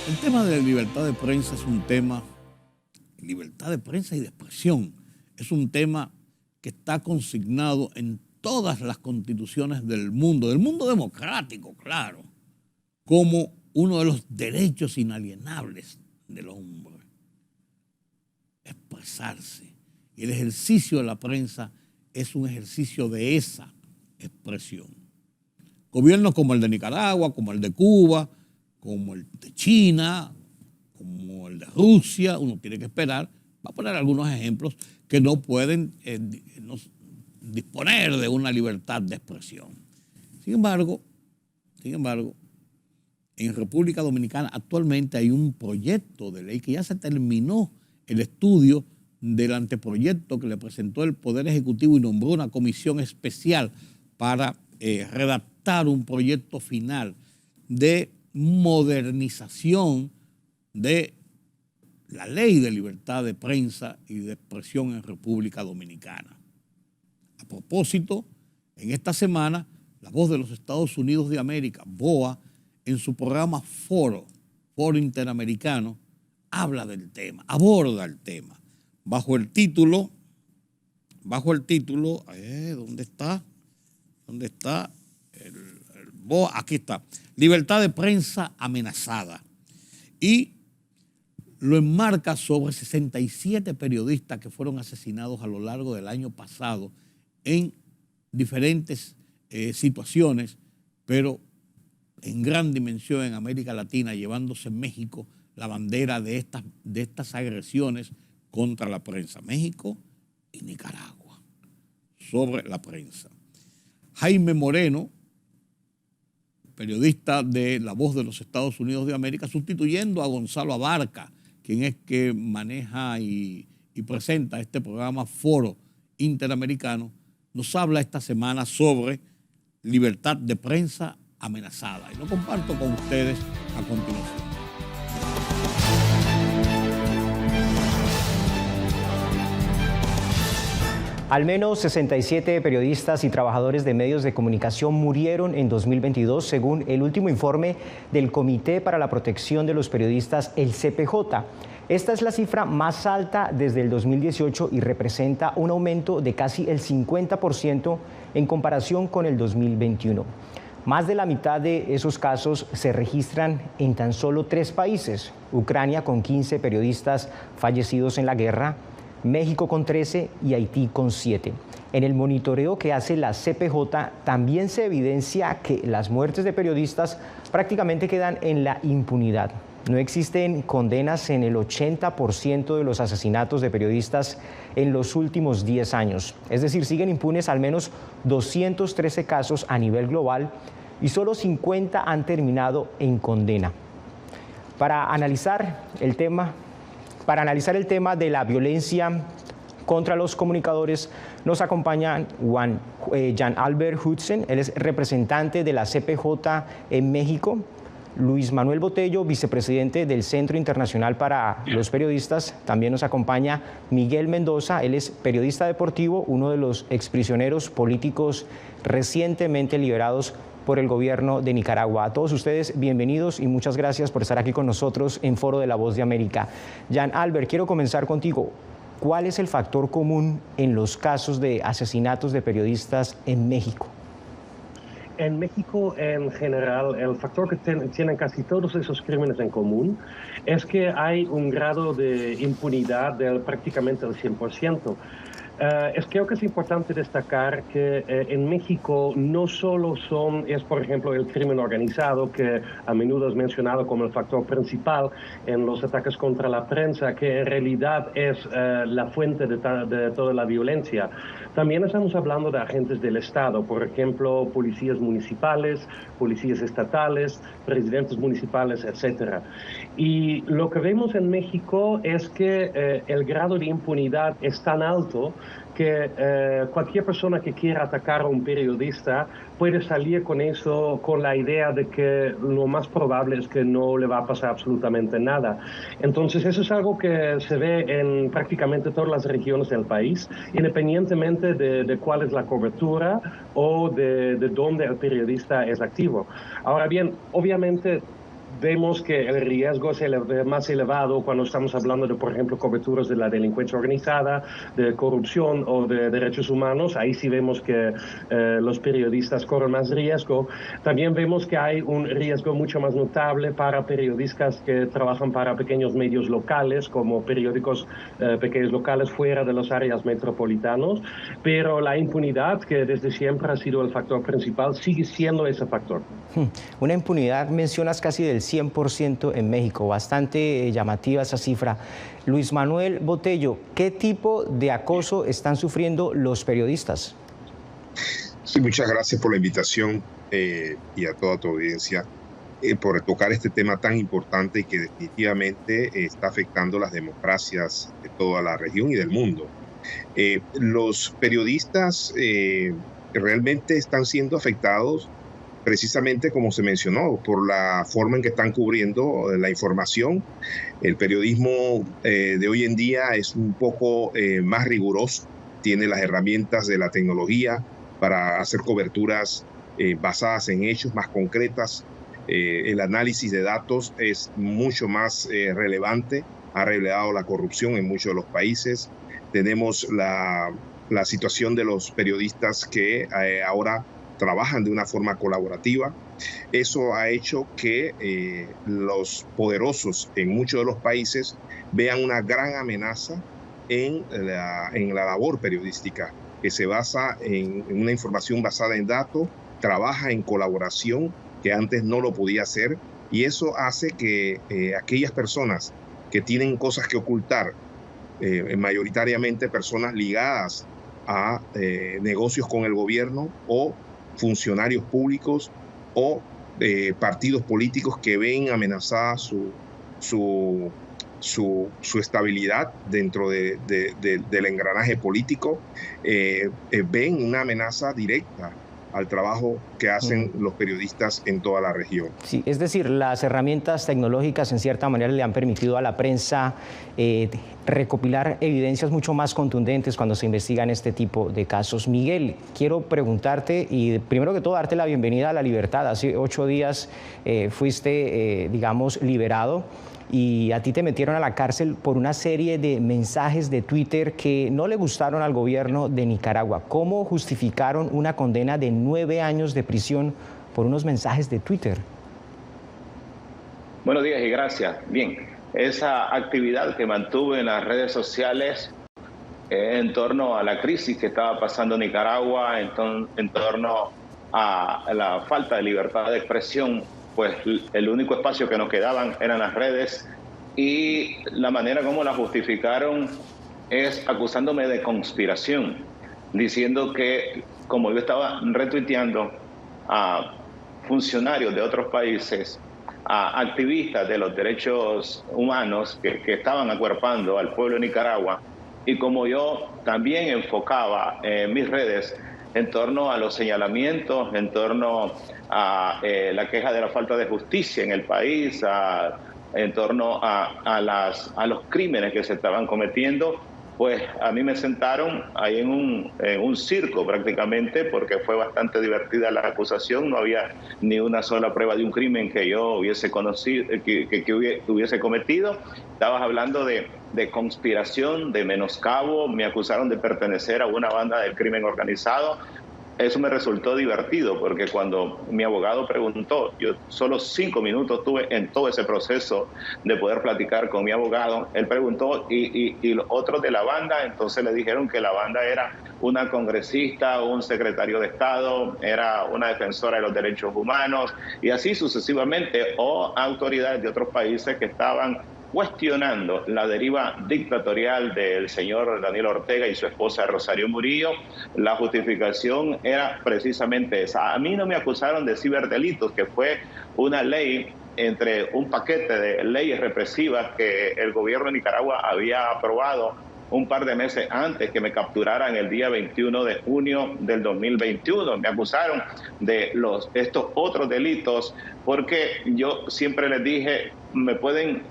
El tema de la libertad de prensa es un tema, libertad de prensa y de expresión, es un tema que está consignado en todas las constituciones del mundo democrático, claro, como uno de los derechos inalienables del hombre. Expresarse. Y el ejercicio de la prensa es un ejercicio de esa expresión. Gobiernos como el de Nicaragua, como el de Cuba, como el de China, como el de Rusia, uno tiene que esperar, va a poner algunos ejemplos que no pueden disponer de una libertad de expresión. Sin embargo, en República Dominicana actualmente hay un proyecto de ley que ya se terminó el estudio del anteproyecto que le presentó el Poder Ejecutivo y nombró una comisión especial para redactar un proyecto final de modernización de la ley de libertad de prensa y de expresión en República Dominicana. A propósito, en esta semana, La Voz de los Estados Unidos de América, VOA, en su programa Foro Interamericano, habla del tema, aborda el tema, bajo el título, ¿dónde está? El VOA, aquí está, Libertad de prensa amenazada. Y lo enmarca sobre 67 periodistas que fueron asesinados a lo largo del año pasado en diferentes situaciones, pero en gran dimensión en América Latina, llevándose México la bandera de estas agresiones contra la prensa. México y Nicaragua, sobre la prensa. Jaime Moreno, periodista de La Voz de los Estados Unidos de América, sustituyendo a Gonzalo Abarca, quien es que maneja y presenta este programa Foro Interamericano, nos habla esta semana sobre libertad de prensa amenazada. Y lo comparto con ustedes a continuación. Al menos 67 periodistas y trabajadores de medios de comunicación murieron en 2022, según el último informe del Comité para la Protección de los Periodistas, el CPJ. Esta es la cifra más alta desde el 2018 y representa un aumento de casi el 50% en comparación con el 2021. Más de la mitad de esos casos se registran en tan solo 3 países: Ucrania con 15 periodistas fallecidos en la guerra, México con 13 y Haití con 7. En el monitoreo que hace la CPJ también se evidencia que las muertes de periodistas prácticamente quedan en la impunidad. No existen condenas en el 80% de los asesinatos de periodistas en los últimos 10 años. Es decir, siguen impunes al menos 213 casos a nivel global y solo 50 han terminado en condena. Para analizar el tema de la violencia contra los comunicadores, nos acompaña Jan Albert Hudson, él es representante de la CPJ en México, Luis Manuel Botello, vicepresidente del Centro Internacional para los Periodistas. También nos acompaña Miguel Mendoza, él es periodista deportivo, uno de los exprisioneros políticos recientemente liberados por el gobierno de Nicaragua. A todos ustedes, bienvenidos y muchas gracias por estar aquí con nosotros en Foro de la Voz de América. Jan Albert, quiero comenzar contigo. ¿Cuál es el factor común en los casos de asesinatos de periodistas en México? En México, en general, el factor que tienen casi todos esos crímenes en común es que hay un grado de impunidad del prácticamente el 100%. Creo que es importante destacar que en México no solo es, por ejemplo, el crimen organizado, que a menudo es mencionado como el factor principal en los ataques contra la prensa, que en realidad es la fuente de toda la violencia. También estamos hablando de agentes del Estado, por ejemplo, policías municipales, policías estatales, presidentes municipales, etc. Y lo que vemos en México es que el grado de impunidad es tan alto que cualquier persona que quiera atacar a un periodista puede salir con eso, con la idea de que lo más probable es que no le va a pasar absolutamente nada. Entonces eso es algo que se ve en prácticamente todas las regiones del país, independientemente de cuál es la cobertura o de dónde el periodista es activo. Ahora bien, obviamente vemos que el riesgo es más elevado cuando estamos hablando de, por ejemplo, coberturas de la delincuencia organizada, de corrupción o de derechos humanos. Ahí sí vemos que los periodistas corren más riesgo. También vemos que hay un riesgo mucho más notable para periodistas que trabajan para pequeños medios locales, como periódicos pequeños locales fuera de las áreas metropolitanas. Pero la impunidad, que desde siempre ha sido el factor principal, sigue siendo ese factor. Una impunidad, mencionas casi del 100% en México, bastante llamativa esa cifra. Luis Manuel Botello, ¿qué tipo de acoso están sufriendo los periodistas? Sí, muchas gracias por la invitación y a toda tu audiencia por tocar este tema tan importante y que definitivamente está afectando las democracias de toda la región y del mundo. Los periodistas realmente están siendo afectados precisamente, como se mencionó, por la forma en que están cubriendo la información. El periodismo de hoy en día es un poco más riguroso, tiene las herramientas de la tecnología para hacer coberturas basadas en hechos más concretas. El análisis de datos es mucho más relevante, ha revelado la corrupción en muchos de los países. Tenemos la situación de los periodistas que ahora trabajan de una forma colaborativa. Eso ha hecho que los poderosos en muchos de los países vean una gran amenaza en la labor periodística, que se basa en una información basada en datos, trabaja en colaboración, que antes no lo podía hacer, y eso hace que aquellas personas que tienen cosas que ocultar, mayoritariamente personas ligadas a negocios con el gobierno o funcionarios públicos o partidos políticos que ven amenazada su estabilidad dentro del engranaje político, ven una amenaza directa al trabajo que hacen los periodistas en toda la región. Sí, es decir, las herramientas tecnológicas en cierta manera le han permitido a la prensa recopilar evidencias mucho más contundentes cuando se investigan este tipo de casos. Miguel, quiero preguntarte y primero que todo darte la bienvenida a la libertad. Hace 8 días fuiste, digamos, liberado. Y a ti te metieron a la cárcel por una serie de mensajes de Twitter que no le gustaron al gobierno de Nicaragua. ¿Cómo justificaron una condena de 9 años de prisión por unos mensajes de Twitter? Buenos días y gracias. Bien, esa actividad que mantuve en las redes sociales en torno a la crisis que estaba pasando Nicaragua, en torno a la falta de libertad de expresión, pues el único espacio que nos quedaban eran las redes, y la manera como la justificaron es acusándome de conspiración, diciendo que como yo estaba retuiteando a funcionarios de otros países, a activistas de los derechos humanos que estaban acuerpando al pueblo de Nicaragua, y como yo también enfocaba mis redes en torno a los señalamientos, en torno a la queja de la falta de justicia en el país, en torno a los crímenes que se estaban cometiendo, pues a mí me sentaron ahí en un circo prácticamente, porque fue bastante divertida la acusación. No había ni una sola prueba de un crimen que yo hubiese conocido, que hubiese cometido. Estabas hablando de conspiración, de menoscabo, me acusaron de pertenecer a una banda del crimen organizado. Eso me resultó divertido, porque cuando mi abogado preguntó, yo solo 5 minutos tuve en todo ese proceso de poder platicar con mi abogado. Él preguntó, ¿y los otros de la banda? Entonces le dijeron que la banda era una congresista, un secretario de Estado, era una defensora de los derechos humanos, y así sucesivamente, o autoridades de otros países que estaban cuestionando la deriva dictatorial del señor Daniel Ortega y su esposa Rosario Murillo. La justificación era precisamente esa. A mí no me acusaron de ciberdelitos, que fue una ley entre un paquete de leyes represivas que el gobierno de Nicaragua había aprobado un par de meses antes que me capturaran el día 21 de junio del 2021. Me acusaron de estos otros delitos, porque yo siempre les dije, me pueden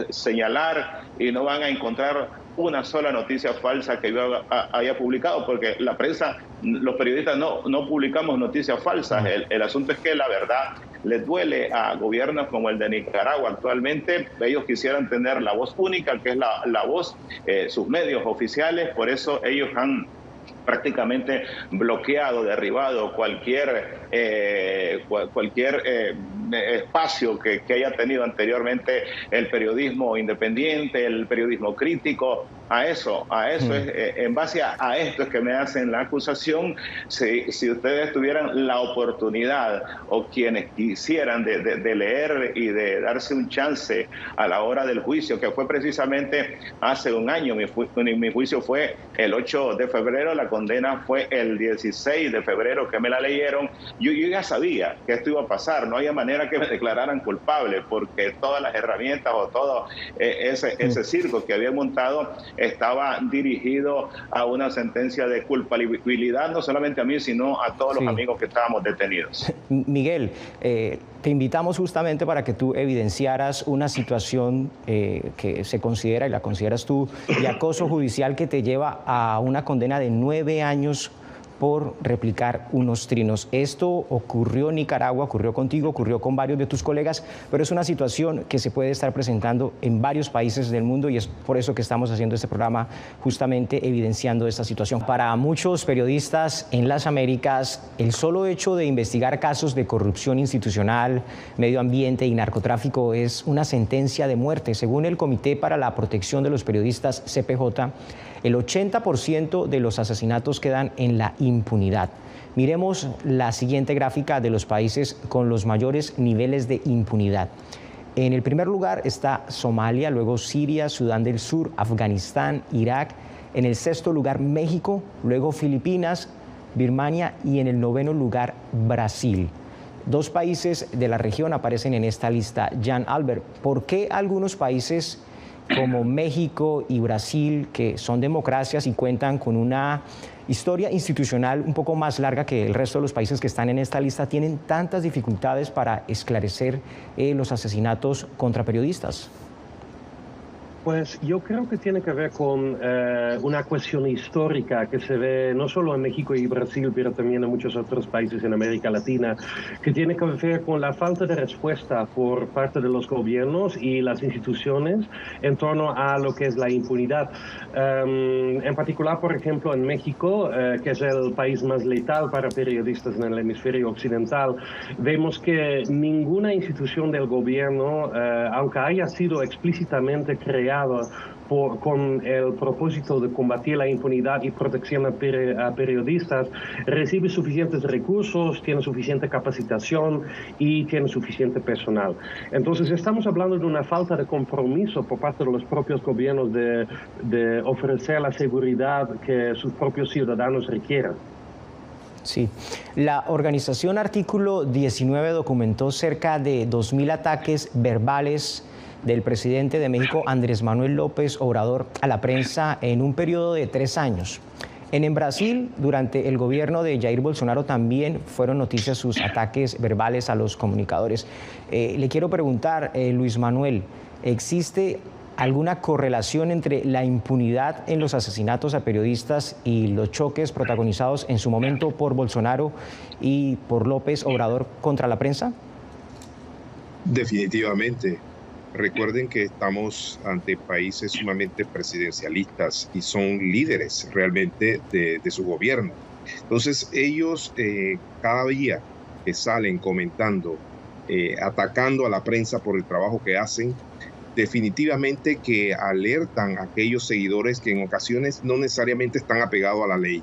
señalar y no van a encontrar una sola noticia falsa que yo haya publicado, porque la prensa, los periodistas no publicamos noticias falsas. El asunto es que la verdad les duele a gobiernos como el de Nicaragua actualmente. Ellos quisieran tener la voz única, que es la voz, sus medios oficiales, por eso ellos han prácticamente bloqueado, derribado cualquier espacio que haya tenido anteriormente el periodismo independiente, el periodismo crítico. A eso es, en base a esto es que me hacen la acusación. Si ustedes tuvieran la oportunidad, o quienes quisieran de leer y de darse un chance a la hora del juicio, que fue precisamente hace un año, mi juicio fue el 8 de febrero, la condena fue el 16 de febrero que me la leyeron. Yo ya sabía que esto iba a pasar, no había manera que me declararan culpable, porque todas las herramientas o todo ese circo que había montado estaba dirigido a una sentencia de culpabilidad, no solamente a mí, sino a todos los amigos que estábamos detenidos. Miguel, te invitamos justamente para que tú evidenciaras una situación que se considera, y la consideras tú, de acoso judicial que te lleva a una condena de 9 años por replicar unos trinos. Esto ocurrió en Nicaragua, ocurrió contigo, ocurrió con varios de tus colegas, pero es una situación que se puede estar presentando en varios países del mundo, y es por eso que estamos haciendo este programa, justamente evidenciando esta situación. Para muchos periodistas en las Américas, el solo hecho de investigar casos de corrupción institucional, medio ambiente y narcotráfico es una sentencia de muerte. Según el Comité para la Protección de los Periodistas, CPJ, el 80% de los asesinatos quedan en la impunidad. Miremos la siguiente gráfica de los países con los mayores niveles de impunidad. En el primer lugar está Somalia, luego Siria, Sudán del Sur, Afganistán, Irak. En el sexto lugar México, luego Filipinas, Birmania y en el noveno lugar Brasil. 2 países de la región aparecen en esta lista. Jan Albert, ¿por qué algunos países como México y Brasil, que son democracias y cuentan con una historia institucional un poco más larga que el resto de los países que están en esta lista, tienen tantas dificultades para esclarecer los asesinatos contra periodistas? Pues yo creo que tiene que ver con una cuestión histórica que se ve no solo en México y Brasil, pero también en muchos otros países en América Latina, que tiene que ver con la falta de respuesta por parte de los gobiernos y las instituciones en torno a lo que es la impunidad. En particular, por ejemplo, en México, que es el país más letal para periodistas en el hemisferio occidental, vemos que ninguna institución del gobierno, aunque haya sido explícitamente creada con el propósito de combatir la impunidad y protección a periodistas, recibe suficientes recursos, tiene suficiente capacitación y tiene suficiente personal. Entonces estamos hablando de una falta de compromiso por parte de los propios gobiernos de ofrecer la seguridad que sus propios ciudadanos requieran. Sí, la organización Artículo 19 documentó cerca de 2.000 ataques verbales del presidente de México, Andrés Manuel López Obrador, a la prensa en un periodo de 3 años. En Brasil, durante el gobierno de Jair Bolsonaro, también fueron noticias sus ataques verbales a los comunicadores. Le quiero preguntar, Luis Manuel, ¿existe alguna correlación entre la impunidad en los asesinatos a periodistas y los choques protagonizados en su momento por Bolsonaro y por López Obrador contra la prensa? Definitivamente. Recuerden que estamos ante países sumamente presidencialistas y son líderes realmente de su gobierno. Entonces ellos cada día que salen comentando, atacando a la prensa por el trabajo que hacen, definitivamente que alertan a aquellos seguidores que en ocasiones no necesariamente están apegados a la ley.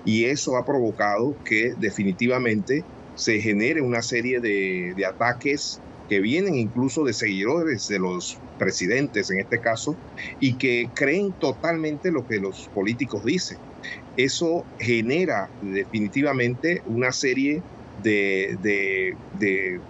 Y eso ha provocado que definitivamente se genere una serie de ataques que vienen incluso de seguidores de los presidentes en este caso, y que creen totalmente lo que los políticos dicen. Eso genera definitivamente una serie de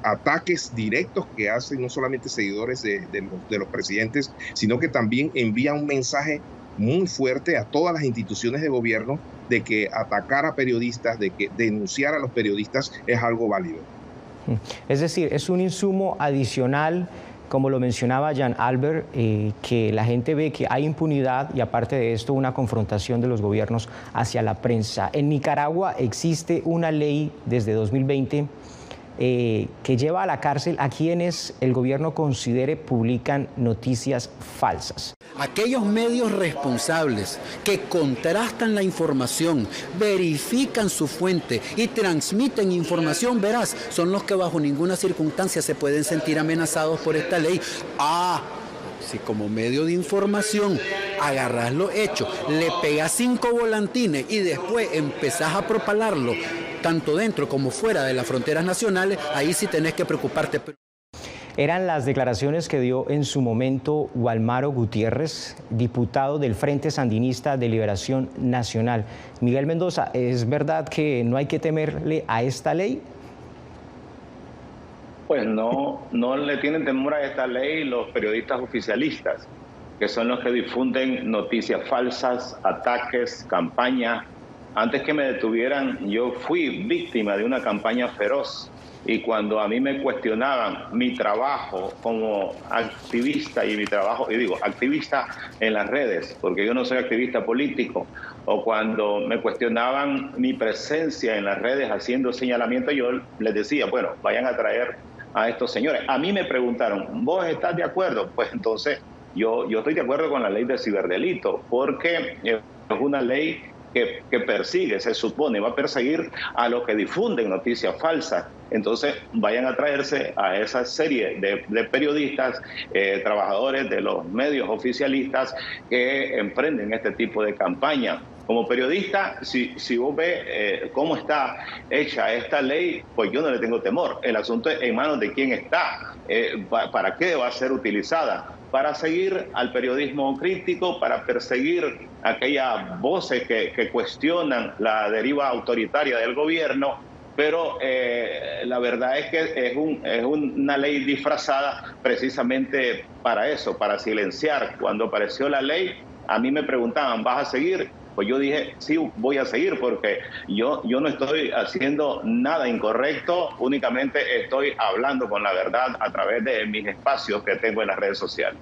ataques directos que hacen no solamente seguidores de los presidentes, sino que también envía un mensaje muy fuerte a todas las instituciones de gobierno de que atacar a periodistas, de que denunciar a los periodistas es algo válido. Es decir, es un insumo adicional, como lo mencionaba Jan Albert, que la gente ve que hay impunidad y aparte de esto una confrontación de los gobiernos hacia la prensa. En Nicaragua existe una ley desde 2020 que lleva a la cárcel a quienes el gobierno considere publican noticias falsas. Aquellos medios responsables que contrastan la información, verifican su fuente y transmiten información veraz, son los que bajo ninguna circunstancia se pueden sentir amenazados por esta ley. Si como medio de información agarras los hechos, le pegas 5 volantines y después empezás a propalarlo, tanto dentro como fuera de las fronteras nacionales, ahí sí tenés que preocuparte. Eran las declaraciones que dio en su momento Walmaro Gutiérrez, diputado del Frente Sandinista de Liberación Nacional. Miguel Mendoza, ¿es verdad que no hay que temerle a esta ley? Pues no le tienen temor a esta ley los periodistas oficialistas, que son los que difunden noticias falsas, ataques, campañas. Antes que me detuvieran, yo fui víctima de una campaña feroz. Y cuando a mí me cuestionaban mi trabajo como activista y mi trabajo, y digo, activista en las redes, porque yo no soy activista político, o cuando me cuestionaban mi presencia en las redes haciendo señalamientos, yo les decía, bueno, vayan a traer a estos señores. A mí me preguntaron, ¿vos estás de acuerdo? Pues entonces yo estoy de acuerdo con la ley de ciberdelito, porque es una ley que persigue, se supone, va a perseguir a los que difunden noticias falsas. Entonces vayan a traerse a esa serie de periodistas, trabajadores de los medios oficialistas que emprenden este tipo de campaña. Como periodista, si vos ves cómo está hecha esta ley, pues yo no le tengo temor. El asunto es en manos de quién está, para qué va a ser utilizada. Para seguir al periodismo crítico, para perseguir aquellas voces que cuestionan la deriva autoritaria del gobierno, pero la verdad es que es una ley disfrazada precisamente para eso, para silenciar. Cuando apareció la ley, a mí me preguntaban, ¿vas a seguir? Pues yo dije, sí, voy a seguir porque yo no estoy haciendo nada incorrecto, únicamente estoy hablando con la verdad a través de mis espacios que tengo en las redes sociales.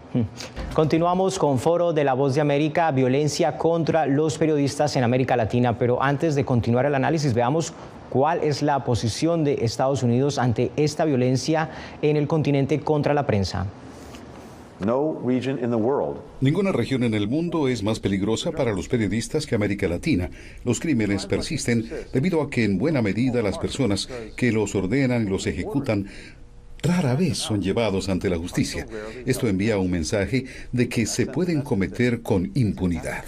Continuamos con Foro de la Voz de América, violencia contra los periodistas en América Latina, pero antes de continuar el análisis, veamos cuál es la posición de Estados Unidos ante esta violencia en el continente contra la prensa. Ninguna región en el mundo es más peligrosa para los periodistas que América Latina. Los crímenes persisten debido a que en buena medida las personas que los ordenan y los ejecutan rara vez son llevados ante la justicia. Esto envía un mensaje de que se pueden cometer con impunidad.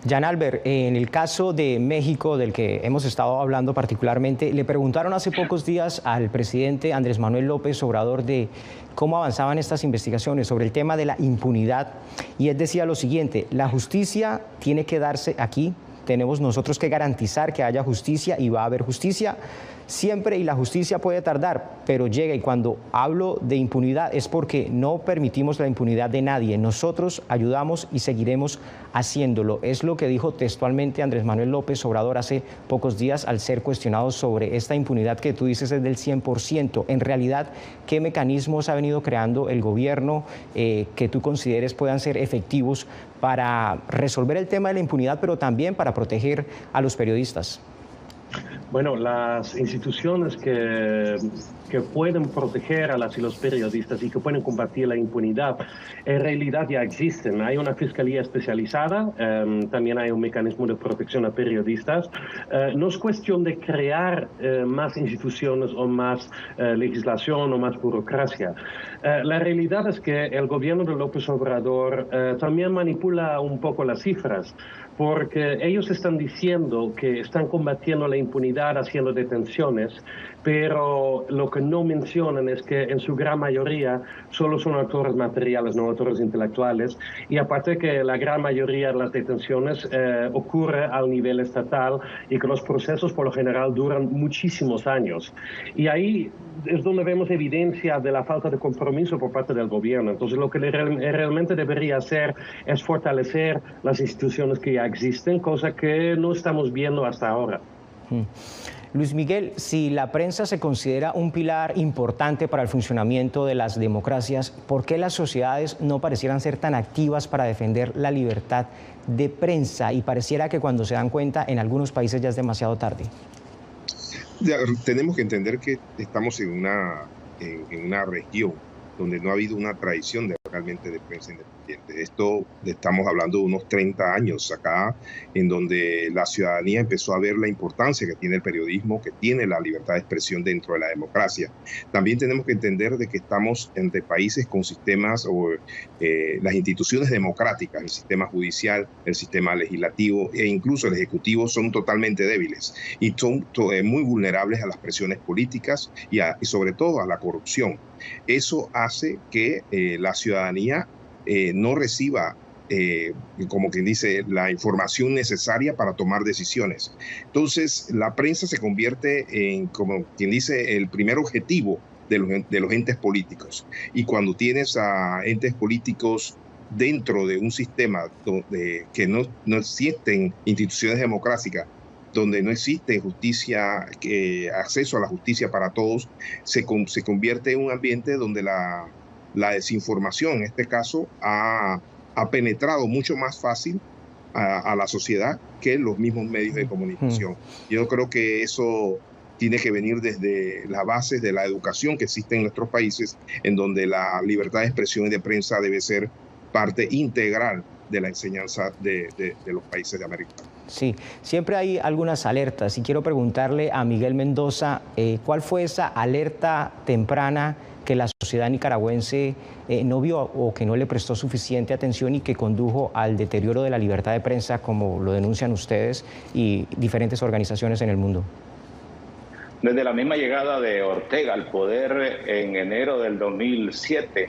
Jan Albert, en el caso de México, del que hemos estado hablando particularmente, le preguntaron hace pocos días al presidente Andrés Manuel López Obrador de cómo avanzaban estas investigaciones sobre el tema de la impunidad, y él decía lo siguiente: la justicia tiene que darse aquí, tenemos nosotros que garantizar que haya justicia y va a haber justicia siempre, y la justicia puede tardar, pero llega. Y cuando hablo de impunidad es porque no permitimos la impunidad de nadie. Nosotros ayudamos y seguiremos haciéndolo. Es lo que dijo textualmente Andrés Manuel López Obrador hace pocos días al ser cuestionado sobre esta impunidad que tú dices es del 100%. En realidad, ¿qué mecanismos ha venido creando el gobierno que tú consideres puedan ser efectivos para resolver el tema de la impunidad, pero también para proteger a los periodistas? Bueno, las instituciones que pueden proteger a las y los periodistas y que pueden combatir la impunidad, en realidad ya existen. Hay una fiscalía especializada, también hay un mecanismo de protección a periodistas. No es cuestión de crear más instituciones o más legislación o más burocracia. La realidad es que el gobierno de López Obrador también manipula un poco las cifras, porque ellos están diciendo que están combatiendo la impunidad haciendo detenciones, pero lo que no mencionan es que en su gran mayoría solo son autores materiales, no autores intelectuales, y aparte que la gran mayoría de las detenciones ocurre al nivel estatal y que los procesos por lo general duran muchísimos años. Y ahí es donde vemos evidencia de la falta de compromiso por parte del gobierno. Entonces lo que realmente debería hacer es fortalecer las instituciones que ya existen, cosa que no estamos viendo hasta ahora. Luis Miguel, si la prensa se considera un pilar importante para el funcionamiento de las democracias, ¿por qué las sociedades no parecieran ser tan activas para defender la libertad de prensa? Y pareciera que cuando se dan cuenta en algunos países ya es demasiado tarde. Tenemos que entender que estamos en una región donde no ha habido una tradición realmente de prensa independiente. Esto estamos hablando de unos 30 años acá, en donde la ciudadanía empezó a ver la importancia que tiene el periodismo, que tiene la libertad de expresión dentro de la democracia. También tenemos que entender de que estamos entre países con sistemas o las instituciones democráticas, el sistema judicial, el sistema legislativo e incluso el ejecutivo son totalmente débiles y son muy vulnerables a las presiones políticas y sobre todo a la corrupción. Eso hace que la ciudadanía no reciba, como quien dice, la información necesaria para tomar decisiones. Entonces, la prensa se convierte en, como quien dice, el primer objetivo de los entes políticos. Y cuando tienes a entes políticos dentro de un sistema donde, que no existen instituciones democráticas, donde no existe justicia, acceso a la justicia para todos, se convierte en un ambiente donde la desinformación, en este caso, ha penetrado mucho más fácil a la sociedad que los mismos medios de comunicación. Yo creo que eso tiene que venir desde las bases de la educación que existe en nuestros países, en donde la libertad de expresión y de prensa debe ser parte integral de la enseñanza de los países de América. Sí, siempre hay algunas alertas y quiero preguntarle a Miguel Mendoza, ¿cuál fue esa alerta temprana que la sociedad nicaragüense no vio o que no le prestó suficiente atención y que condujo al deterioro de la libertad de prensa, como lo denuncian ustedes y diferentes organizaciones en el mundo? Desde la misma llegada de Ortega al poder en enero del 2007,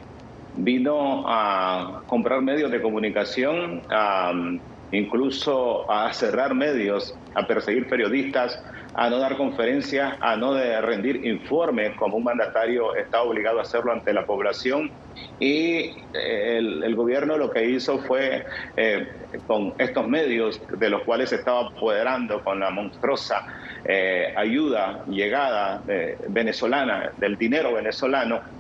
vino a comprar medios de comunicación, incluso a cerrar medios, a perseguir periodistas, a no dar conferencias, a no rendir informes como un mandatario está obligado a hacerlo ante la población. Y el gobierno lo que hizo fue, con estos medios de los cuales se estaba apoderando con la monstruosa ayuda, llegada venezolana, del dinero venezolano,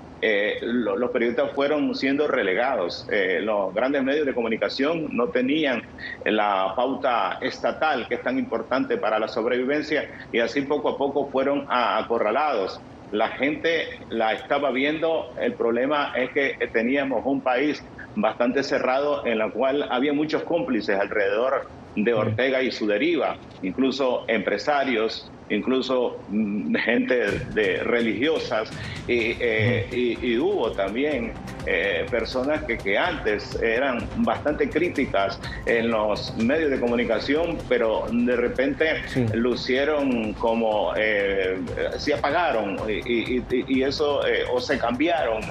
los periodistas fueron siendo relegados. Los grandes medios de comunicación no tenían la pauta estatal, que es tan importante para la sobrevivencia, y así poco a poco fueron acorralados. La gente la estaba viendo. El problema es que teníamos un país bastante cerrado en el cual había muchos cómplices alrededor de Ortega y su deriva, incluso empresarios, incluso gente religiosas, y hubo también personas que antes eran bastante críticas en los medios de comunicación, pero de repente lucieron como se apagaron y eso, o se cambiaron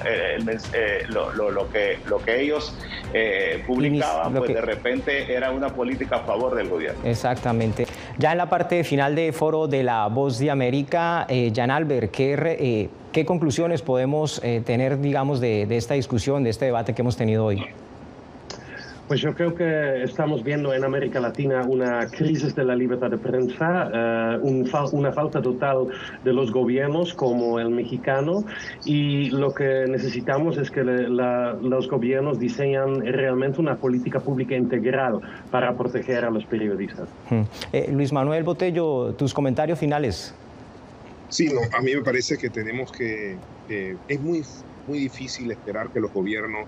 lo que ellos publicaban, pues de repente era una política a favor del gobierno. Exactamente. Ya en la parte final de foro de La Voz de América, Jan Albert, ¿qué conclusiones podemos tener, digamos, de esta discusión, de este debate que hemos tenido hoy? Pues yo creo que estamos viendo en América Latina una crisis de la libertad de prensa, una falta total de los gobiernos como el mexicano, y lo que necesitamos es que los gobiernos diseñan realmente una política pública integral para proteger a los periodistas. Luis Manuel Botello, tus comentarios finales. Sí, no, a mí me parece que tenemos que... es muy difícil esperar que los gobiernos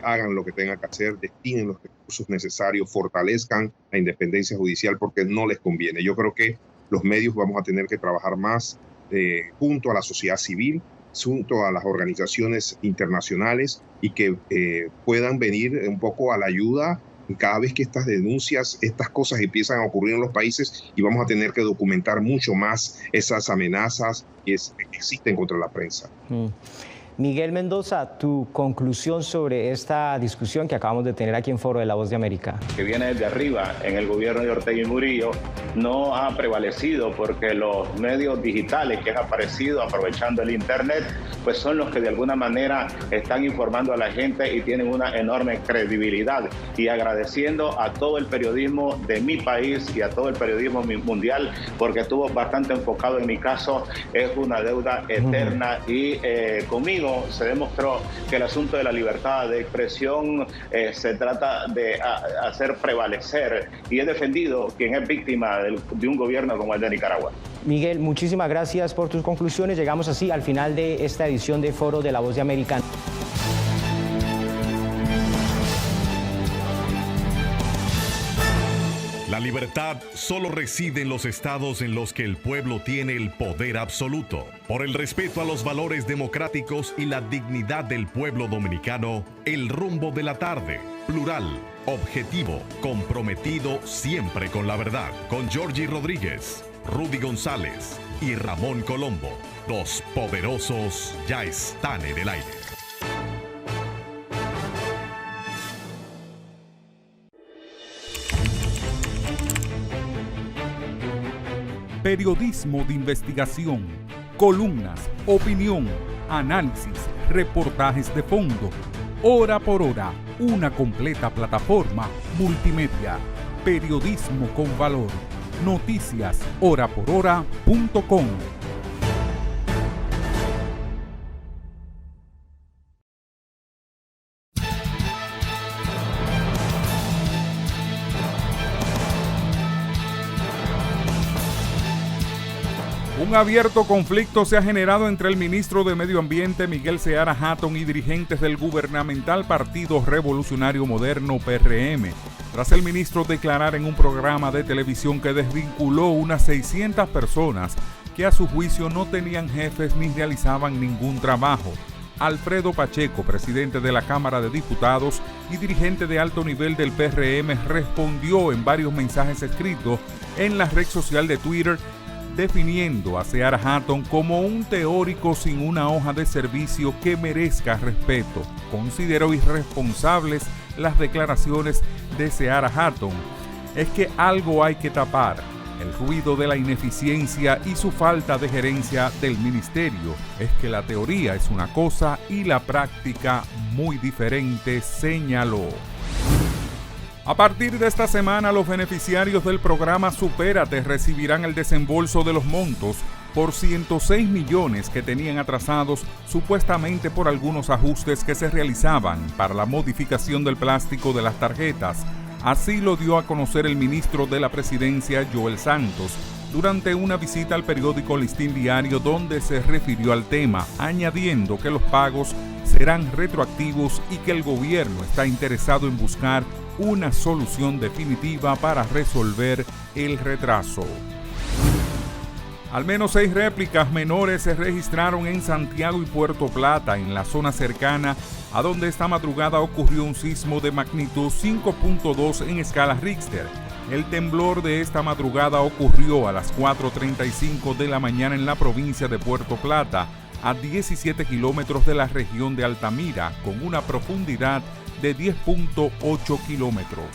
hagan lo que tengan que hacer, destinen los recursos necesarios, fortalezcan la independencia judicial, porque no les conviene. Yo creo que los medios vamos a tener que trabajar más junto a la sociedad civil, junto a las organizaciones internacionales, y que puedan venir un poco a la ayuda cada vez que estas denuncias, estas cosas empiezan a ocurrir en los países, y vamos a tener que documentar mucho más esas amenazas que existen contra la prensa. Miguel Mendoza, tu conclusión sobre esta discusión que acabamos de tener aquí en Foro de La Voz de América. Que viene desde arriba en el gobierno de Ortega y Murillo no ha prevalecido, porque los medios digitales que han aparecido aprovechando el Internet, pues son los que de alguna manera están informando a la gente y tienen una enorme credibilidad. Y agradeciendo a todo el periodismo de mi país y a todo el periodismo mundial, porque estuvo bastante enfocado en mi caso, es una deuda eterna. Y conmigo se demostró que el asunto de la libertad de expresión se trata de hacer prevalecer, y he defendido quien es víctima de un gobierno como el de Nicaragua. Miguel, muchísimas gracias por tus conclusiones. Llegamos así al final de esta edición de Foro de La Voz de Americano. La libertad solo reside en los estados en los que el pueblo tiene el poder absoluto. Por el respeto a los valores democráticos y la dignidad del pueblo dominicano, el rumbo de la tarde, plural, objetivo, comprometido siempre con la verdad. Con Georgie Rodríguez, Rudy González y Ramón Colombo. Los poderosos ya están en el aire. Periodismo de investigación, columnas, opinión, análisis, reportajes de fondo. Hora por hora, una completa plataforma multimedia. Periodismo con valor. Noticias horaporhora.com. Un abierto conflicto se ha generado entre el ministro de Medio Ambiente, Miguel Seara Hatton, y dirigentes del gubernamental Partido Revolucionario Moderno, PRM, tras el ministro declarar en un programa de televisión que desvinculó unas 600 personas que a su juicio no tenían jefes ni realizaban ningún trabajo. Alfredo Pacheco, presidente de la Cámara de Diputados y dirigente de alto nivel del PRM, respondió en varios mensajes escritos en la red social de Twitter, definiendo a Seara Hatton como un teórico sin una hoja de servicio que merezca respeto. Consideró irresponsables las declaraciones de Seara Hatton. Es que algo hay que tapar: el ruido de la ineficiencia y su falta de gerencia del ministerio. Es que la teoría es una cosa y la práctica muy diferente, señaló. A partir de esta semana, los beneficiarios del programa Supérate recibirán el desembolso de los montos por 106 millones que tenían atrasados supuestamente por algunos ajustes que se realizaban para la modificación del plástico de las tarjetas. Así lo dio a conocer el ministro de la Presidencia, Joel Santos, durante una visita al periódico Listín Diario, donde se refirió al tema, añadiendo que los pagos serán retroactivos y que el gobierno está interesado en buscar una solución definitiva para resolver el retraso. Al menos 6 réplicas menores se registraron en Santiago y Puerto Plata, en la zona cercana a donde esta madrugada ocurrió un sismo de magnitud 5.2 en escala Richter. El temblor de esta madrugada ocurrió a las 4:35 de la mañana en la provincia de Puerto Plata, a 17 kilómetros de la región de Altamira, con una profundidad de 10.8 kilómetros.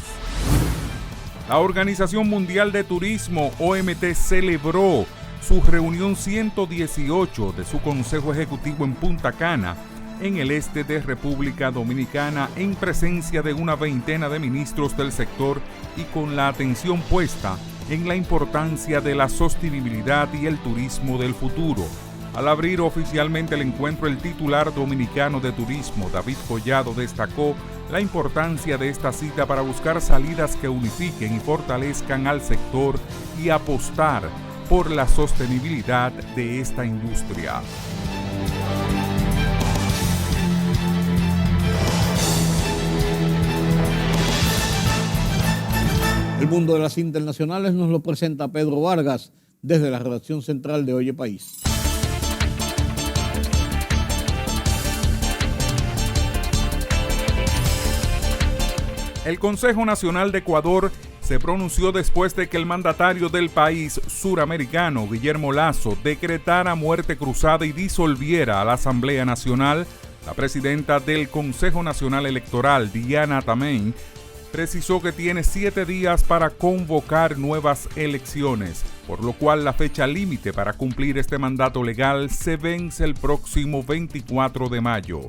La Organización Mundial de Turismo, OMT, celebró su reunión 118 de su Consejo Ejecutivo en Punta Cana, en el este de República Dominicana, en presencia de una veintena de ministros del sector y con la atención puesta en la importancia de la sostenibilidad y el turismo del futuro. Al abrir oficialmente el encuentro, el titular dominicano de turismo, David Collado, destacó la importancia de esta cita para buscar salidas que unifiquen y fortalezcan al sector y apostar por la sostenibilidad de esta industria. El mundo de las internacionales nos lo presenta Pedro Vargas desde la redacción central de Oye País. El Consejo Nacional de Ecuador se pronunció después de que el mandatario del país suramericano, Guillermo Lasso, decretara muerte cruzada y disolviera a la Asamblea Nacional. La presidenta del Consejo Nacional Electoral, Diana Tamén, precisó que tiene 7 días para convocar nuevas elecciones, por lo cual la fecha límite para cumplir este mandato legal se vence el próximo 24 de mayo.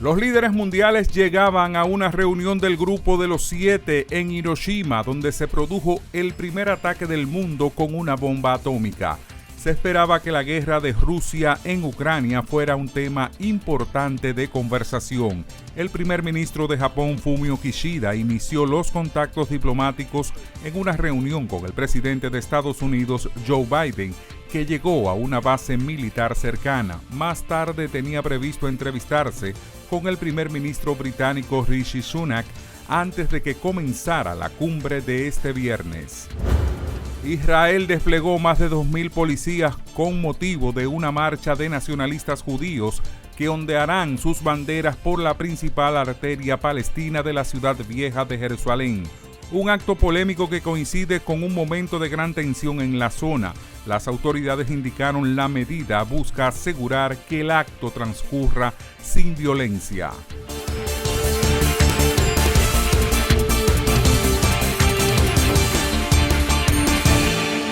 Los líderes mundiales llegaban a una reunión del Grupo de los 7 en Hiroshima, donde se produjo el primer ataque del mundo con una bomba atómica. se esperaba que la guerra de Rusia en Ucrania fuera un tema importante de conversación. El primer ministro de Japón, Fumio Kishida, inició los contactos diplomáticos en una reunión con el presidente de Estados Unidos, Joe Biden, que llegó a una base militar cercana. Más tarde tenía previsto entrevistarse con el primer ministro británico Rishi Sunak antes de que comenzara la cumbre de este viernes. Israel desplegó más de 2.000 policías con motivo de una marcha de nacionalistas judíos que ondearán sus banderas por la principal arteria palestina de la ciudad vieja de Jerusalén. Un acto polémico que coincide con un momento de gran tensión en la zona. Las autoridades indicaron la medida busca asegurar que el acto transcurra sin violencia.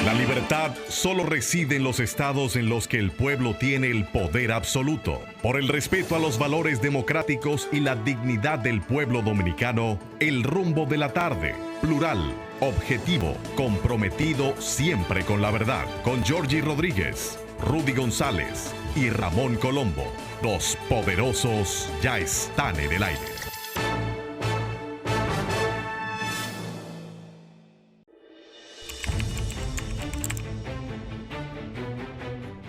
La libertad solo reside en los estados en los que el pueblo tiene el poder absoluto. Por el respeto a los valores democráticos y la dignidad del pueblo dominicano, el rumbo de la tarde, plural, objetivo, comprometido siempre con la verdad. Con Georgie Rodríguez, Rudy González y Ramón Colombo. Los poderosos ya están en el aire.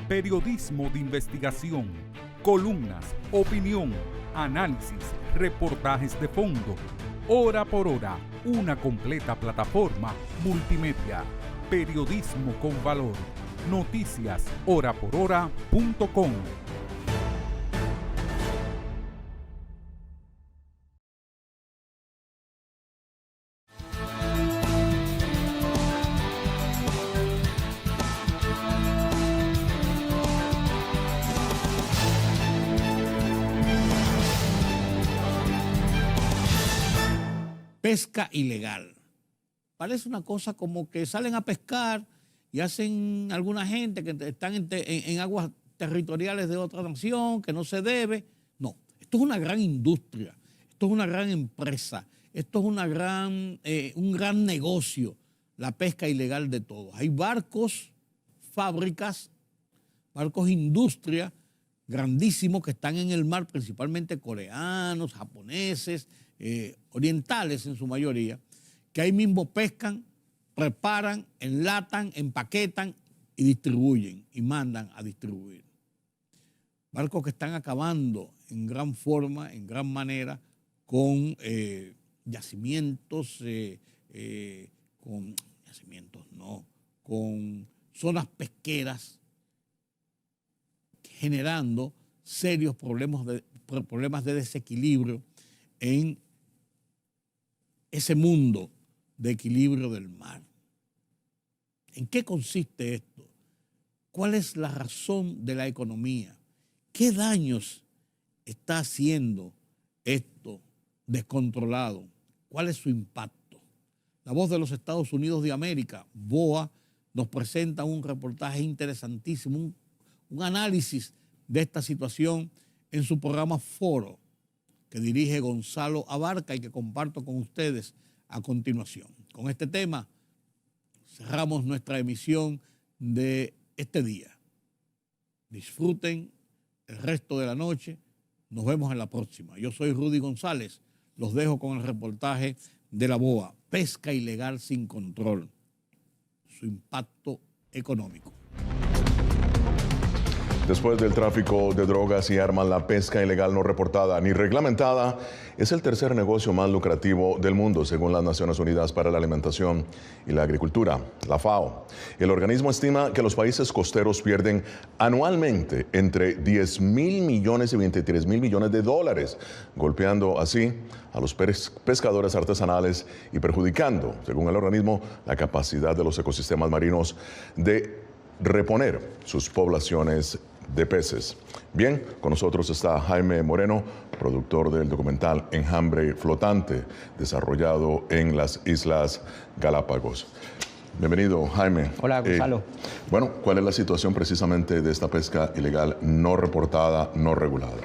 Periodismo de investigación, columnas, opinión, análisis, reportajes de fondo, hora por hora, una completa plataforma multimedia. Periodismo con valor. Noticias horaporhora.com. Pesca ilegal. Parece una cosa como que salen a pescar y hacen alguna gente que están en aguas territoriales de otra nación, que no se debe. No, esto es una gran industria, esto es una gran empresa, esto es un gran negocio, la pesca ilegal de todos. Hay barcos, fábricas, barcos industria grandísimos que están en el mar, principalmente coreanos, japoneses, orientales en su mayoría, que ahí mismo pescan, preparan, enlatan, empaquetan y distribuyen y mandan a distribuir. Barcos que están acabando en gran forma, en gran manera, con con zonas pesqueras, generando serios problemas de desequilibrio en ese mundo de equilibrio del mar. ¿En qué consiste esto? ¿Cuál es la razón de la economía? ¿Qué daños está haciendo esto descontrolado? ¿Cuál es su impacto? La Voz de los Estados Unidos de América, VOA, nos presenta un reportaje interesantísimo, un análisis de esta situación en su programa Foro, que dirige Gonzalo Abarca y que comparto con ustedes a continuación. Con este tema cerramos nuestra emisión de este día. Disfruten el resto de la noche. Nos vemos en la próxima. Yo soy Rudy González. Los dejo con el reportaje de la BOA. Pesca ilegal sin control. Su impacto económico. Después del tráfico de drogas y armas, la pesca ilegal no reportada ni reglamentada es el tercer negocio más lucrativo del mundo, según las Naciones Unidas para la Alimentación y la Agricultura, la FAO. El organismo estima que los países costeros pierden anualmente entre 10.000 millones y 23.000 millones de dólares, golpeando así a los pescadores artesanales y perjudicando, según el organismo, la capacidad de los ecosistemas marinos de reponer sus poblaciones de peces. Bien, con nosotros está Jaime Moreno, productor del documental Enjambre Flotante, desarrollado en las Islas Galápagos. Bienvenido, Jaime. Hola, Gonzalo. Bueno, ¿cuál es la situación precisamente de esta pesca ilegal no reportada, no regulada?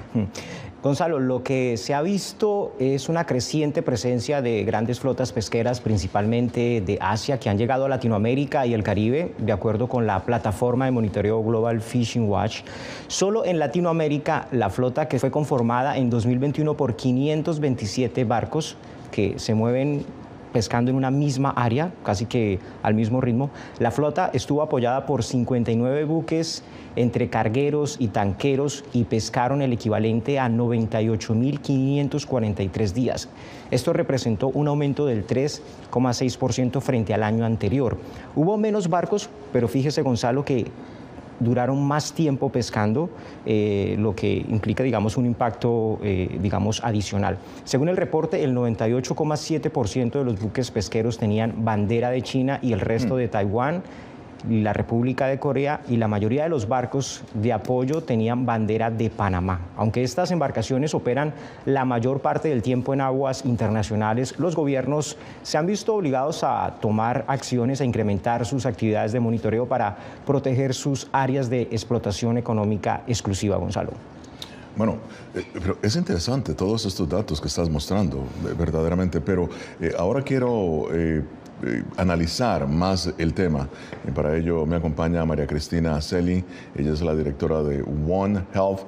Gonzalo, lo que se ha visto es una creciente presencia de grandes flotas pesqueras, principalmente de Asia, que han llegado a Latinoamérica y el Caribe, de acuerdo con la plataforma de monitoreo Global Fishing Watch. Solo en Latinoamérica, la flota, que fue conformada en 2021 por 527 barcos que se mueven pescando en una misma área, casi que al mismo ritmo. La flota estuvo apoyada por 59 buques entre cargueros y tanqueros y pescaron el equivalente a 98.543 días. Esto representó un aumento del 3,6% frente al año anterior. Hubo menos barcos, pero fíjese, Gonzalo, que duraron más tiempo pescando, lo que implica, digamos, un impacto, adicional. Según el reporte, el 98,7% de los buques pesqueros tenían bandera de China y el resto de Taiwán, la República de Corea, y la mayoría de los barcos de apoyo tenían bandera de Panamá. Aunque estas embarcaciones operan la mayor parte del tiempo en aguas internacionales, los gobiernos se han visto obligados a tomar acciones, a incrementar sus actividades de monitoreo para proteger sus áreas de explotación económica exclusiva, Gonzalo. Bueno, pero es interesante todos estos datos que estás mostrando, verdaderamente, pero ahora quiero analizar más el tema. Y para ello me acompaña María Cristina Celi, ella es la directora de One Health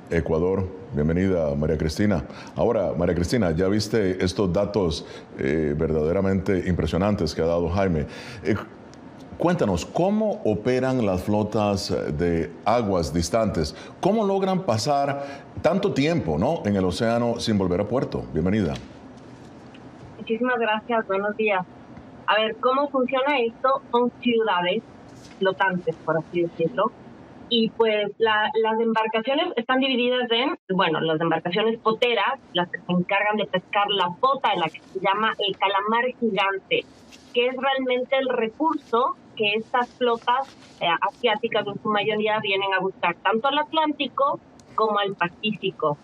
Ecuador. Bienvenida, María Cristina. Ahora, María Cristina, ya viste estos datos verdaderamente impresionantes que ha dado Jaime. Cuéntanos, ¿cómo operan las flotas de aguas distantes? ¿Cómo logran pasar tanto tiempo, ¿no?, en el océano sin volver a puerto? Bienvenida. Muchísimas gracias, buenos días. A ver, ¿cómo funciona esto? Son ciudades flotantes, por así decirlo. Y pues las embarcaciones están divididas en, las embarcaciones poteras, las que se encargan de pescar la pota, la que se llama el calamar gigante, que es realmente el recurso que estas flotas asiáticas en su mayoría vienen a buscar, tanto al Atlántico como al Pacífico.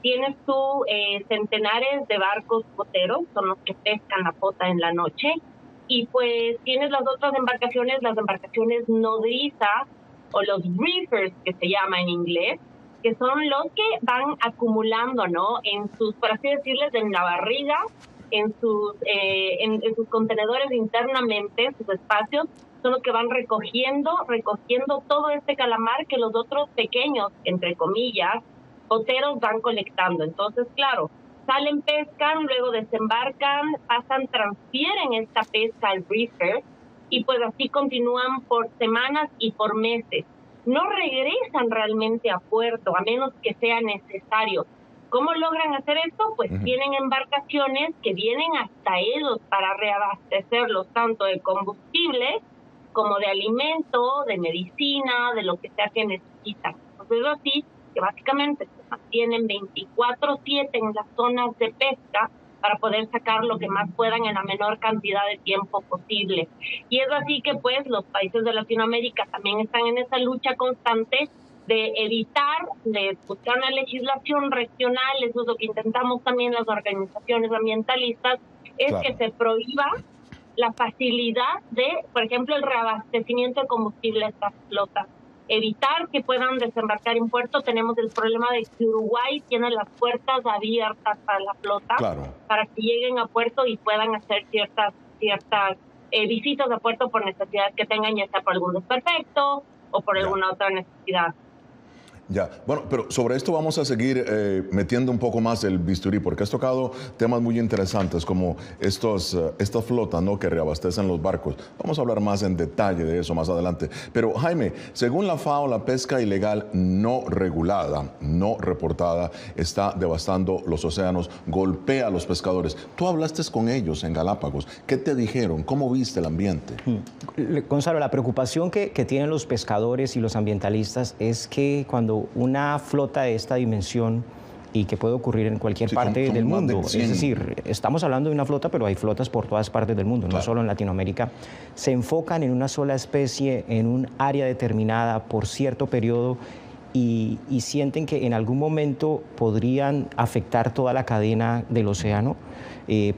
Tienes tú centenares de barcos poteros, son los que pescan la pota en la noche, y pues tienes las otras embarcaciones, las embarcaciones nodrizas, o los reefers, que se llama en inglés, que son los que van acumulando, ¿no?, en sus, por así decirles, en la barriga, en sus contenedores internamente, sus espacios, son los que van recogiendo todo este calamar que los otros pequeños, entre comillas, poteros van colectando. Entonces, claro, salen, pescan, luego desembarcan, pasan, transfieren esta pesca al reefer, y pues así continúan por semanas y por meses. No regresan realmente a puerto, a menos que sea necesario. ¿Cómo logran hacer esto? Pues tienen embarcaciones que vienen hasta ellos para reabastecerlos tanto de combustible como de alimento, de medicina, de lo que sea que necesitan. Entonces es así que básicamente se mantienen 24/7 en las zonas de pesca para poder sacar lo que más puedan en la menor cantidad de tiempo posible. Y es así que pues los países de Latinoamérica también están en esa lucha constante de evitar, de buscar una legislación regional. Eso es lo que intentamos también las organizaciones ambientalistas, es que se prohíba la facilidad de, por ejemplo, el reabastecimiento de combustible a estas flotas. Evitar que puedan desembarcar en puerto. Tenemos el problema de que Uruguay tiene las puertas abiertas para la flota, para que lleguen a puerto y puedan hacer ciertas visitas a puerto por necesidades que tengan, ya sea por algún desperfecto o por alguna otra necesidad. Ya, bueno, pero sobre esto vamos a seguir metiendo un poco más el bisturí, porque has tocado temas muy interesantes como estas flotas, ¿no?, que reabastecen los barcos. Vamos a hablar más en detalle de eso más adelante. Pero Jaime, según la FAO, la pesca ilegal no regulada, no reportada, está devastando los océanos, golpea a los pescadores. Tú hablaste con ellos en Galápagos. ¿Qué te dijeron? ¿Cómo viste el ambiente? Gonzalo, la preocupación que tienen los pescadores y los ambientalistas es que cuando una flota de esta dimensión, y que puede ocurrir en cualquier parte del mundo, es decir, estamos hablando de una flota, pero hay flotas por todas partes del mundo, no solo en Latinoamérica, se enfocan en una sola especie, en un área determinada por cierto periodo, y sienten que en algún momento podrían afectar toda la cadena del océano,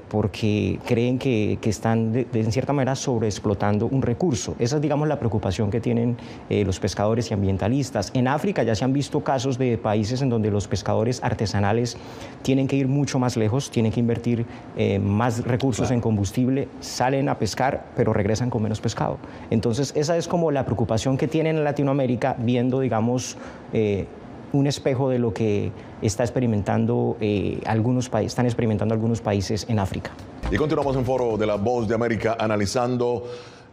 porque creen que están en cierta manera sobreexplotando un recurso. Esa es, digamos, la preocupación que tienen los pescadores y ambientalistas. En África ya se han visto casos de países en donde los pescadores artesanales tienen que ir mucho más lejos, tienen que invertir más recursos en combustible, salen a pescar, pero regresan con menos pescado. Entonces, esa es como la preocupación que tienen en Latinoamérica, viendo, digamos, un espejo de lo que está experimentando están experimentando algunos países en África. Y continuamos en Foro de la Voz de América analizando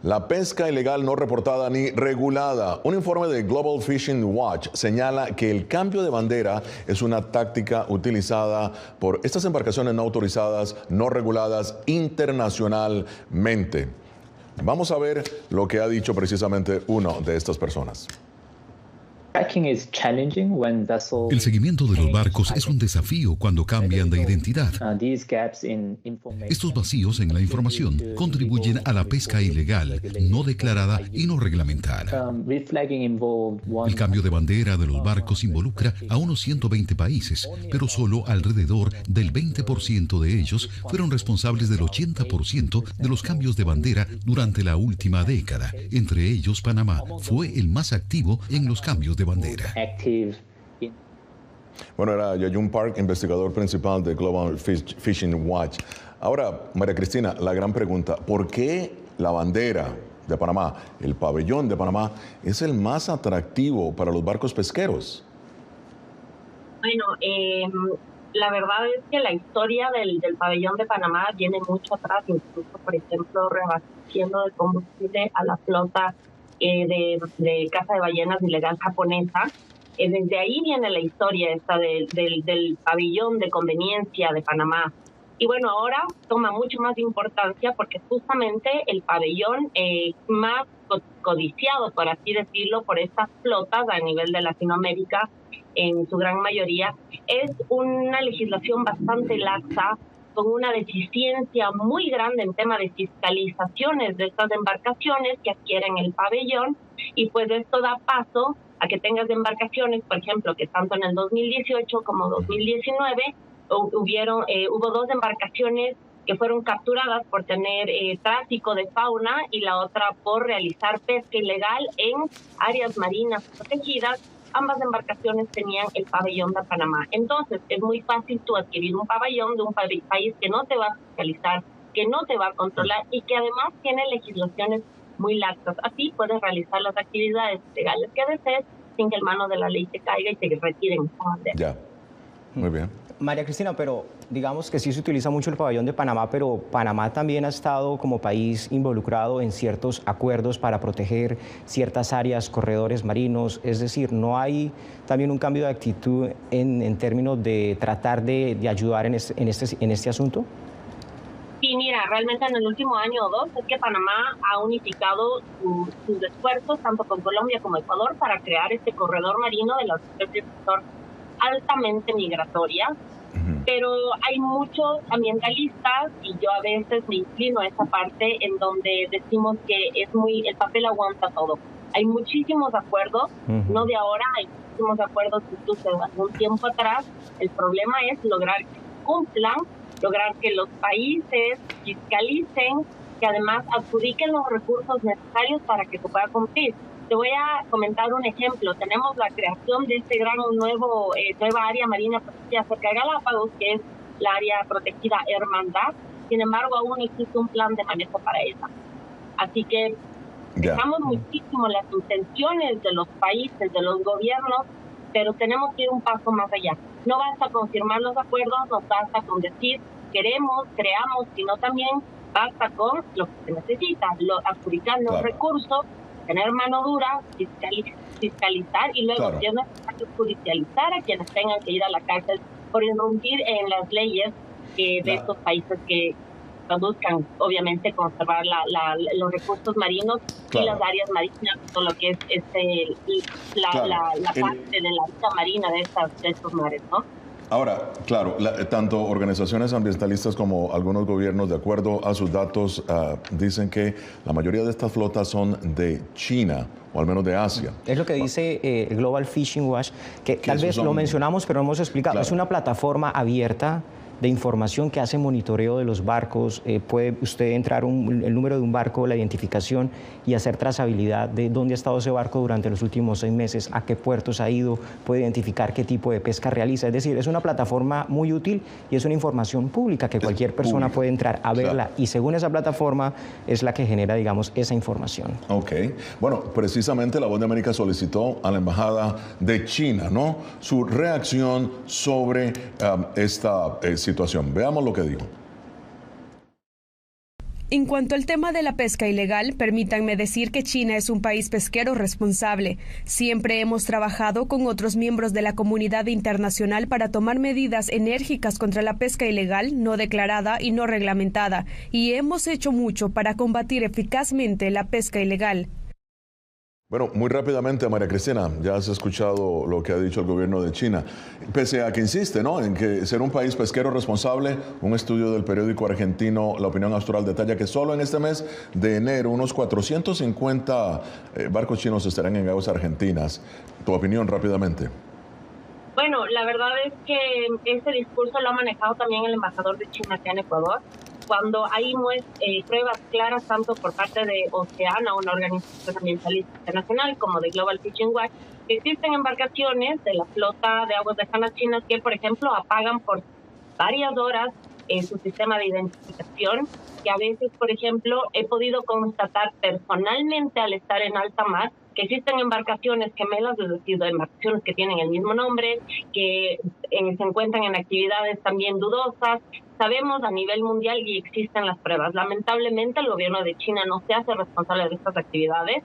la pesca ilegal no reportada ni regulada. Un informe de Global Fishing Watch señala que el cambio de bandera es una táctica utilizada por estas embarcaciones no autorizadas, no reguladas internacionalmente. Vamos a ver lo que ha dicho precisamente una de estas personas. El seguimiento de los barcos es un desafío cuando cambian de identidad. Estos vacíos en la información contribuyen a la pesca ilegal, no declarada y no reglamentada. El cambio de bandera de los barcos involucra a unos 120 países, pero solo alrededor del 20% de ellos fueron responsables del 80% de los cambios de bandera durante la última década. Entre ellos, Panamá fue el más activo en los cambios de bandera. Bueno, era Yayun Park, investigador principal de Global Fishing Watch. Ahora, María Cristina, la gran pregunta, ¿por qué la bandera de Panamá, el pabellón de Panamá, es el más atractivo para los barcos pesqueros? Bueno, la verdad es que la historia del pabellón de Panamá viene mucho atrás, incluso, por ejemplo, reabasteciendo de combustible a la flota de caza de ballenas ilegal japonesa. Desde ahí viene la historia esta del pabellón de conveniencia de Panamá. Y bueno, ahora toma mucho más importancia porque justamente el pabellón más codiciado, por así decirlo, por estas flotas a nivel de Latinoamérica, en su gran mayoría, es una legislación bastante laxa, con una deficiencia muy grande en tema de fiscalizaciones de estas embarcaciones que adquieren el pabellón, y pues esto da paso a que tengas embarcaciones, por ejemplo, que tanto en el 2018 como 2019 hubo 2 embarcaciones que fueron capturadas por tener tráfico de fauna y la otra por realizar pesca ilegal en áreas marinas protegidas. Ambas embarcaciones tenían el pabellón de Panamá. Entonces, es muy fácil tú adquirir un pabellón de un país que no te va a fiscalizar, que no te va a controlar y que además tiene legislaciones muy laxas. Así puedes realizar las actividades legales que desees sin que el mano de la ley te caiga y te retiren esa bandera. Ya, muy bien. María Cristina, pero digamos que sí se utiliza mucho el pabellón de Panamá, pero Panamá también ha estado como país involucrado en ciertos acuerdos para proteger ciertas áreas, corredores marinos. Es decir, ¿no hay también un cambio de actitud en términos de tratar de ayudar en este asunto? Sí, mira, realmente en el último año o 2 es que Panamá ha unificado sus esfuerzos tanto con Colombia como Ecuador para crear este corredor marino de las especies que son altamente migratorias. Pero hay muchos ambientalistas, y yo a veces me inclino a esa parte en donde decimos que el papel aguanta todo. Hay muchísimos acuerdos, no de ahora, hay muchísimos acuerdos incluso de algún tiempo atrás. El problema es lograr que cumplan, lograr que los países fiscalicen, que además adjudiquen los recursos necesarios para que se pueda cumplir. Te voy a comentar un ejemplo. Tenemos la creación de este nueva área marina protegida cerca de Galápagos, que es la área protegida Hermandad. Sin embargo, aún existe un plan de manejo para ella. Así que dejamos muchísimo las intenciones de los países, de los gobiernos, pero tenemos que ir un paso más allá. No basta con firmar los acuerdos, no basta con decir queremos, creamos, sino también basta con lo que se necesita, adjudicar los recursos, tener mano dura, fiscalizar y luego si es necesario judicializar a quienes tengan que ir a la cárcel por irrumpir en las leyes de estos países que buscan obviamente conservar los recursos marinos y las áreas marinas, todo lo que es la parte de la vida marina de estos mares, ¿no? Ahora, claro, tanto organizaciones ambientalistas como algunos gobiernos, de acuerdo a sus datos, dicen que la mayoría de estas flotas son de China, o al menos de Asia. Es lo que dice Global Fishing Watch, que tal vez lo mencionamos, pero no hemos explicado. Claro. Es una plataforma abierta de información que hace monitoreo de los barcos. Puede usted entrar el número de un barco, la identificación y hacer trazabilidad de dónde ha estado ese barco durante los últimos 6 meses, a qué puertos ha ido, puede identificar qué tipo de pesca realiza. Es decir, es una plataforma muy útil y es una información pública que cualquier persona puede entrar a verla, y según esa plataforma es la que genera, digamos, esa información. Ok. Bueno, precisamente La Voz de América solicitó a la Embajada de China, ¿no?, su reacción sobre esta situación. Veamos lo que dijo. En cuanto al tema de la pesca ilegal, permítanme decir que China es un país pesquero responsable. Siempre hemos trabajado con otros miembros de la comunidad internacional para tomar medidas enérgicas contra la pesca ilegal, no declarada y no reglamentada, y hemos hecho mucho para combatir eficazmente la pesca ilegal. Bueno, muy rápidamente, María Cristina, ya has escuchado lo que ha dicho el gobierno de China. Pese a que insiste, ¿no?, en que ser un país pesquero responsable, un estudio del periódico argentino La Opinión Austral detalla que solo en este mes de enero unos 450 barcos chinos estarán en aguas argentinas. Tu opinión rápidamente. Bueno, la verdad es que este discurso lo ha manejado también el embajador de China acá en Ecuador, cuando hay pruebas claras tanto por parte de Oceana, una organización ambientalista internacional, como de Global Fishing Watch, que existen embarcaciones de la flota de aguas lejanas chinas que, por ejemplo, apagan por varias horas su sistema de identificación, que a veces, por ejemplo, he podido constatar personalmente al estar en alta mar que existen embarcaciones gemelas, es decir, embarcaciones que tienen el mismo nombre, que se encuentran en actividades también dudosas. Sabemos a nivel mundial y existen las pruebas. Lamentablemente el gobierno de China no se hace responsable de estas actividades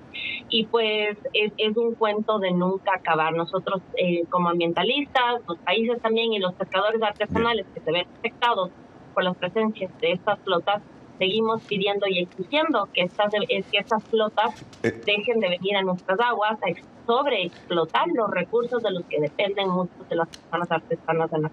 y pues es un cuento de nunca acabar. Nosotros como ambientalistas, los países también y los pescadores artesanales que se ven afectados por las presencias de estas flotas, seguimos pidiendo y exigiendo que estas flotas dejen de venir a nuestras aguas a sobreexplotar los recursos de los que dependen muchos de las personas artesanas de la.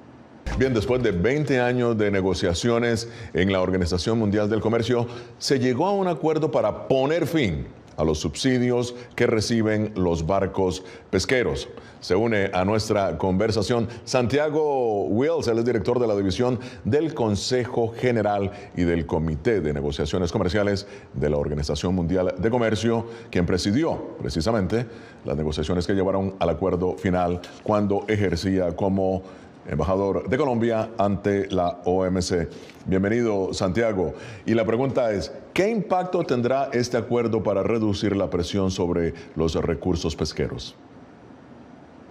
Bien, después de 20 años de negociaciones en la Organización Mundial del Comercio, se llegó a un acuerdo para poner fin a los subsidios que reciben los barcos pesqueros. Se une a nuestra conversación Santiago Wills, él es director de la División del Consejo General y del Comité de Negociaciones Comerciales de la Organización Mundial de Comercio, quien presidió precisamente las negociaciones que llevaron al acuerdo final cuando ejercía como embajador de Colombia ante la OMC. Bienvenido, Santiago. Y la pregunta es, ¿qué impacto tendrá este acuerdo para reducir la presión sobre los recursos pesqueros?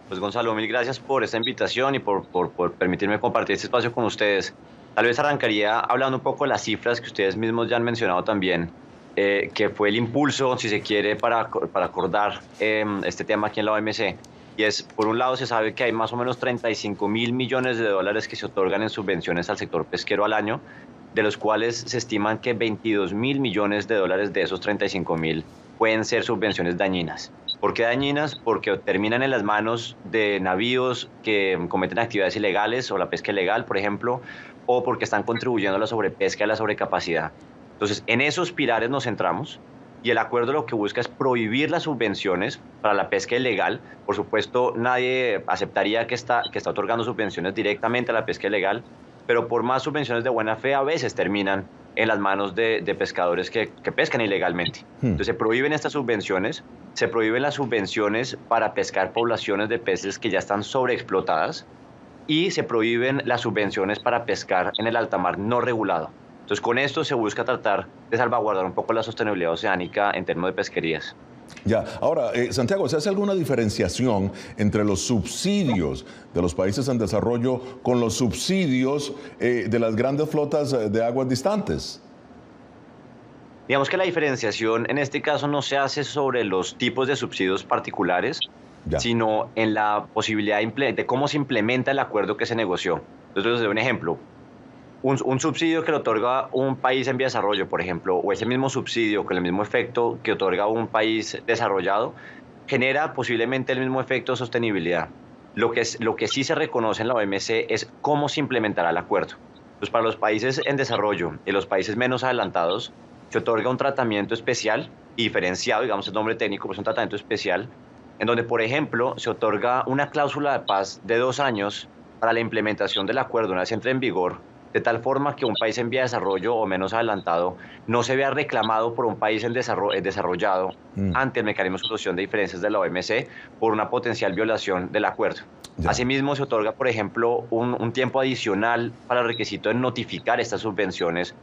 Pues Gonzalo, mil gracias por esta invitación y por permitirme compartir este espacio con ustedes. Tal vez arrancaría hablando un poco de las cifras que ustedes mismos ya han mencionado también, que fue el impulso, si se quiere, para acordar este tema aquí en la OMC. Y es, por un lado, se sabe que hay más o menos 35.000 millones de dólares que se otorgan en subvenciones al sector pesquero al año, de los cuales se estiman que 22.000 millones de dólares de esos 35.000 pueden ser subvenciones dañinas. ¿Por qué dañinas? Porque terminan en las manos de navíos que cometen actividades ilegales o la pesca ilegal, por ejemplo, o porque están contribuyendo a la sobrepesca y a la sobrecapacidad. Entonces, en esos pilares nos centramos. Y el acuerdo lo que busca es prohibir las subvenciones para la pesca ilegal. Por supuesto, nadie aceptaría que está otorgando subvenciones directamente a la pesca ilegal, pero por más subvenciones de buena fe a veces terminan en las manos de pescadores que pescan ilegalmente. Entonces se prohíben estas subvenciones, se prohíben las subvenciones para pescar poblaciones de peces que ya están sobreexplotadas y se prohíben las subvenciones para pescar en el alta mar no regulado. Entonces, con esto se busca tratar de salvaguardar un poco la sostenibilidad oceánica en términos de pesquerías. Ya, ahora, Santiago, ¿se hace alguna diferenciación entre los subsidios de los países en desarrollo con los subsidios de las grandes flotas de aguas distantes? Digamos que la diferenciación en este caso no se hace sobre los tipos de subsidios particulares, sino en la posibilidad de cómo se implementa el acuerdo que se negoció. Entonces, les doy un ejemplo. Un subsidio que le otorga un país en vía de desarrollo, por ejemplo, o ese mismo subsidio con el mismo efecto que otorga un país desarrollado, genera posiblemente el mismo efecto de sostenibilidad. Lo que sí se reconoce en la OMC es cómo se implementará el acuerdo. Pues para los países en desarrollo y los países menos adelantados se otorga un tratamiento especial y diferenciado, digamos el nombre técnico, pues un tratamiento especial, en donde, por ejemplo, se otorga una cláusula de paz de 2 años para la implementación del acuerdo una vez entre en vigor, de tal forma que un país en vía de desarrollo o menos adelantado no se vea reclamado por un país en desarrollado ante el mecanismo de solución de diferencias de la OMC por una potencial violación del acuerdo. Ya. Asimismo, se otorga, por ejemplo, un tiempo adicional para el requisito de notificar estas subvenciones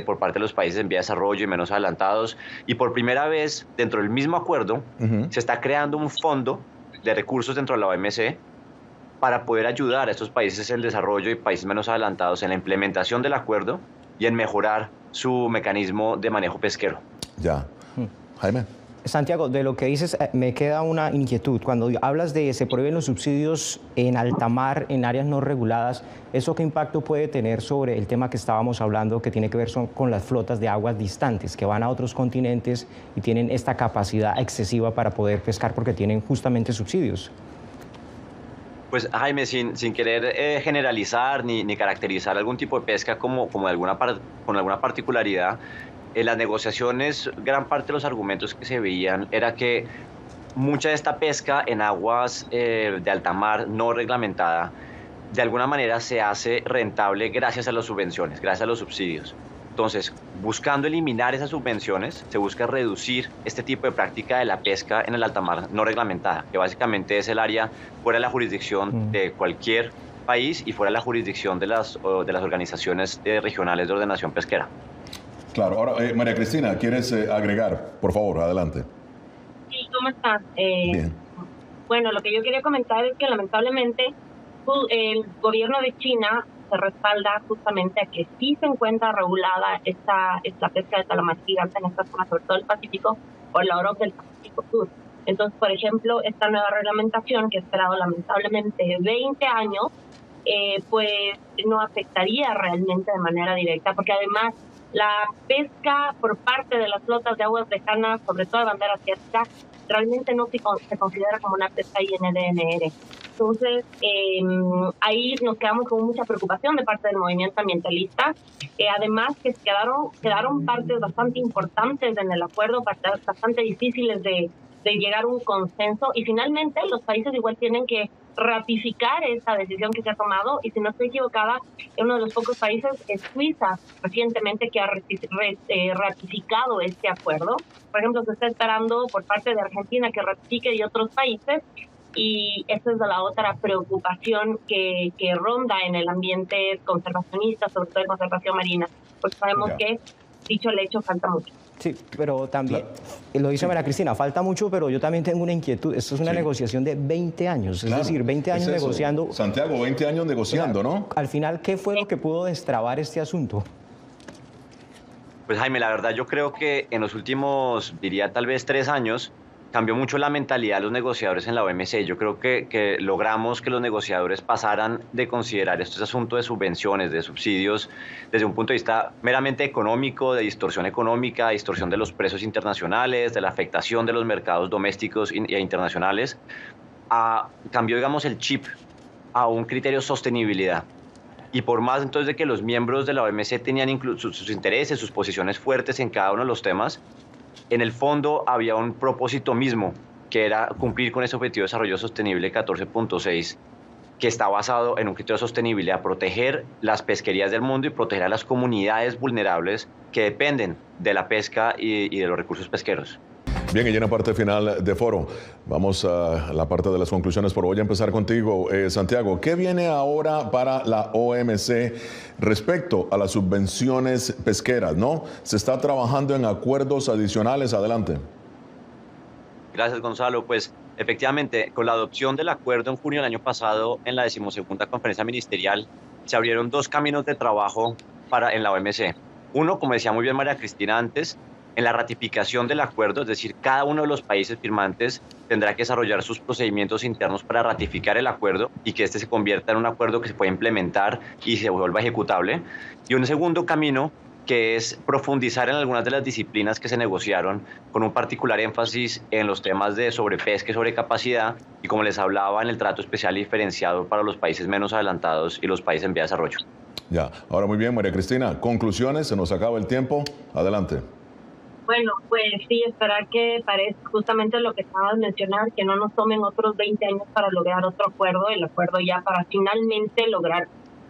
por parte de los países en vía de desarrollo y menos adelantados. Y por primera vez, dentro del mismo acuerdo, se está creando un fondo de recursos dentro de la OMC para poder ayudar a estos países en desarrollo y países menos adelantados en la implementación del acuerdo y en mejorar su mecanismo de manejo pesquero. Ya. Jaime. Santiago, de lo que dices me queda una inquietud. Cuando hablas de se prohíben los subsidios en alta mar, en áreas no reguladas, ¿eso qué impacto puede tener sobre el tema que estábamos hablando, que tiene que ver con las flotas de aguas distantes, que van a otros continentes y tienen esta capacidad excesiva para poder pescar porque tienen justamente subsidios? Pues Jaime, sin querer generalizar ni caracterizar algún tipo de pesca con alguna particularidad, en las negociaciones gran parte de los argumentos que se veían era que mucha de esta pesca en aguas de alta mar no reglamentada de alguna manera se hace rentable gracias a las subvenciones, gracias a los subsidios. Entonces, buscando eliminar esas subvenciones, se busca reducir este tipo de práctica de la pesca en el alta mar no reglamentada, que básicamente es el área fuera de la jurisdicción de cualquier país y fuera de la jurisdicción de las organizaciones regionales de ordenación pesquera. Claro. Ahora, María Cristina, ¿quieres agregar? Por favor, adelante. Sí, ¿cómo estás? Bien. Bueno, lo que yo quería comentar es que lamentablemente el gobierno de China se respalda justamente a que sí se encuentra regulada esta pesca de calamar gigante en esta zona, sobre todo el Pacífico, por la Europa del Pacífico Sur. Entonces, por ejemplo, esta nueva reglamentación que ha esperado lamentablemente 20 años, pues no afectaría realmente de manera directa, porque además la pesca por parte de las flotas de aguas lejanas, sobre todo de bandera asiática, realmente no se considera como una pesca INDNR. Entonces, ahí nos quedamos con mucha preocupación de parte del movimiento ambientalista. Además, que quedaron partes bastante importantes en el acuerdo, bastante difíciles de llegar a un consenso. Y finalmente, los países igual tienen que ratificar esta decisión que se ha tomado. Y si no estoy equivocada, uno de los pocos países es Suiza, recientemente, que ha ratificado este acuerdo. Por ejemplo, se está esperando por parte de Argentina que ratifique y otros países. Y esa es la otra preocupación que ronda en el ambiente conservacionista, sobre todo de conservación marina, porque sabemos que, dicho el hecho, falta mucho. Sí, pero también, lo dice María Cristina, falta mucho, pero yo también tengo una inquietud. Esto es una negociación de 20 años, es decir, 20 años negociando. Santiago, 20 años negociando, ¿no? Al final, ¿qué fue lo que pudo destrabar este asunto? Pues Jaime, la verdad yo creo que en los últimos, diría tal vez 3 años, cambió mucho la mentalidad de los negociadores en la OMC. Yo creo que logramos que los negociadores pasaran de considerar este asunto de subvenciones, de subsidios, desde un punto de vista meramente económico, de distorsión económica, distorsión de los precios internacionales, de la afectación de los mercados domésticos e internacionales, cambió, digamos, el chip a un criterio de sostenibilidad. Y por más entonces de que los miembros de la OMC tenían incluso sus intereses, sus posiciones fuertes en cada uno de los temas, en el fondo había un propósito mismo, que era cumplir con ese objetivo de desarrollo sostenible 14.6, que está basado en un criterio de sostenibilidad, proteger las pesquerías del mundo y proteger a las comunidades vulnerables que dependen de la pesca y de los recursos pesqueros. Bien, y en la parte final de foro, vamos a la parte de las conclusiones, pero voy a empezar contigo, Santiago. ¿Qué viene ahora para la OMC respecto a las subvenciones pesqueras, no? Se está trabajando en acuerdos adicionales. Adelante. Gracias, Gonzalo. Pues efectivamente, con la adopción del acuerdo en junio del año pasado, en la 12ª conferencia ministerial, se abrieron 2 caminos de trabajo en la OMC. Uno, como decía muy bien María Cristina antes, en la ratificación del acuerdo, es decir, cada uno de los países firmantes tendrá que desarrollar sus procedimientos internos para ratificar el acuerdo y que este se convierta en un acuerdo que se pueda implementar y se vuelva ejecutable. Y un segundo camino que es profundizar en algunas de las disciplinas que se negociaron, con un particular énfasis en los temas de sobrepesca y sobrecapacidad, y como les hablaba, en el trato especial y diferenciado para los países menos adelantados y los países en vía de desarrollo. Ya, ahora muy bien, María Cristina, conclusiones, se nos acaba el tiempo, adelante. Bueno, pues sí, esperar que parezca justamente lo que acabas de mencionar, que no nos tomen otros 20 años para lograr otro acuerdo, el acuerdo ya para finalmente lograr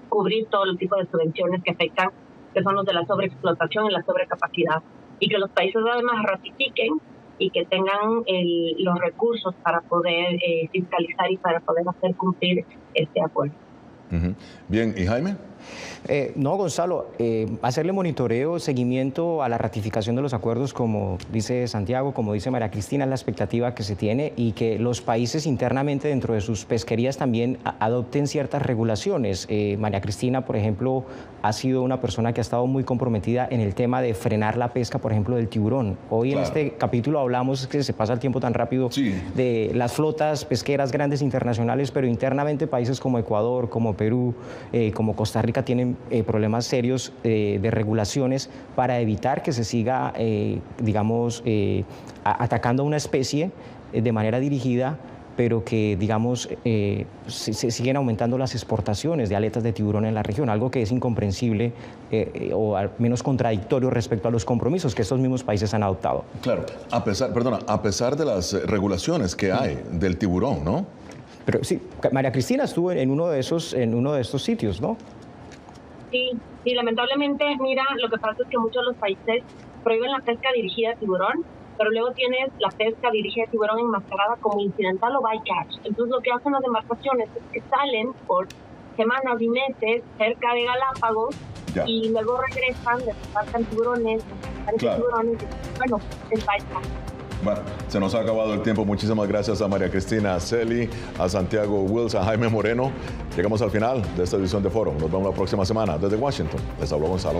cubrir todo el tipo de subvenciones que afectan, que son los de la sobreexplotación y la sobrecapacidad, y que los países además ratifiquen y que tengan los recursos para poder fiscalizar y para poder hacer cumplir este acuerdo. Bien, ¿y Jaime? No, Gonzalo, hacerle monitoreo, seguimiento a la ratificación de los acuerdos, como dice Santiago, como dice María Cristina, es la expectativa que se tiene, y que los países internamente dentro de sus pesquerías también adopten ciertas regulaciones. María Cristina, por ejemplo, ha sido una persona que ha estado muy comprometida en el tema de frenar la pesca, por ejemplo, del tiburón. Hoy en este capítulo hablamos, que se pasa el tiempo tan rápido, de las flotas pesqueras grandes internacionales, pero internamente países como Ecuador, como Perú, como Costa Rica tienen problemas serios de regulaciones para evitar que se siga, atacando a una especie de manera dirigida, pero que, se siguen aumentando las exportaciones de aletas de tiburón en la región, algo que es incomprensible o al menos contradictorio respecto a los compromisos que estos mismos países han adoptado. Claro, a pesar de las regulaciones que hay del tiburón, ¿no? Pero sí, María Cristina estuvo en uno de estos sitios, ¿no? Sí, lamentablemente, mira, lo que pasa es que muchos de los países prohíben la pesca dirigida a tiburón, pero luego tienes la pesca dirigida a tiburón enmascarada como incidental o bycatch. Entonces lo que hacen las embarcaciones es que salen por semanas y meses cerca de Galápagos y luego regresan, desembarcan tiburones, tiburones, bueno, el bycatch. Bueno, se nos ha acabado el tiempo. Muchísimas gracias a María Cristina Celi, a Santiago Wills, a Jaime Moreno. Llegamos al final de esta edición de Foro. Nos vemos la próxima semana. Desde Washington, les habló Gonzalo.